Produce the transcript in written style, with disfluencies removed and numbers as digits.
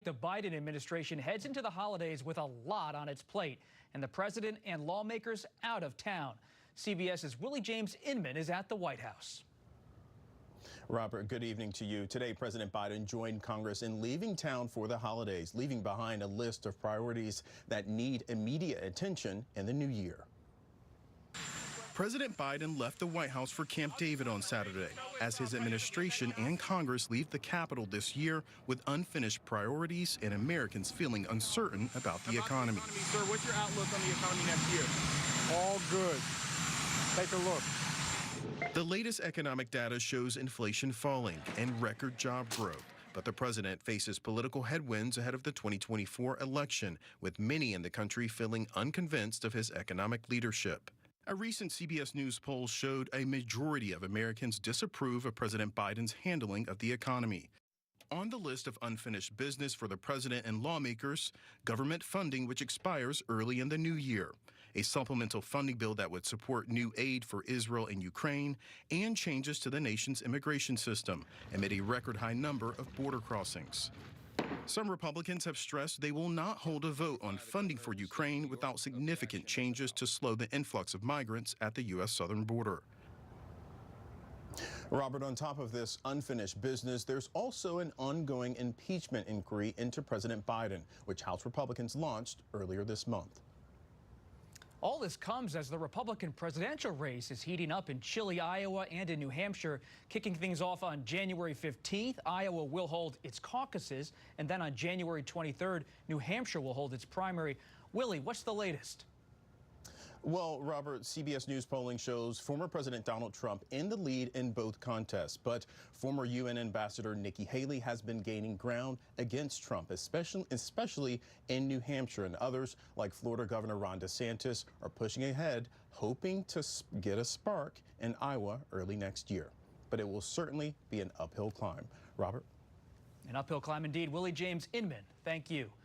the Biden administration heads into the holidays with a lot on its plate, and the president and lawmakers out of town. CBS's Willie James Inman is at the White House. Robert, good evening to you. Today, President Biden joined Congress in leaving town for the holidays, leaving behind a list of priorities that need immediate attention in the new year. President Biden left the White House for Camp David on Saturday as his administration and Congress leave the Capitol this year with unfinished priorities and Americans feeling uncertain about the economy. Sir, what's your outlook on the economy next year? All good. Take a look. The latest economic data shows inflation falling and record job growth. But the president faces political headwinds ahead of the 2024 election, with many in the country feeling unconvinced of his economic leadership. A recent CBS News poll showed a majority of Americans disapprove of President Biden's handling of the economy. On the list of unfinished business for the president and lawmakers, government funding which expires early in the new year, a supplemental funding bill that would support new aid for Israel and Ukraine, and changes to the nation's immigration system amid a record high number of border crossings. Some Republicans have stressed they will not hold a vote on funding for Ukraine without significant changes to slow the influx of migrants at the U.S. southern border. Robert, on top of this unfinished business, there's also an ongoing impeachment inquiry into President Biden, which House Republicans launched earlier this month. All this comes as the Republican presidential race is heating up in chilly Iowa and in New Hampshire. Kicking things off on January 15th, Iowa will hold its caucuses, and then on January 23rd, New Hampshire will hold its primary. Willie, what's the latest? Well, Robert, CBS News polling shows former President Donald Trump in the lead in both contests, but former UN Ambassador Nikki Haley has been gaining ground against Trump, especially in New Hampshire, and others like Florida Governor Ron DeSantis are pushing ahead, hoping to get a spark in Iowa early next year. But it will certainly be an uphill climb. Robert? An uphill climb indeed. Willie James Inman, thank you.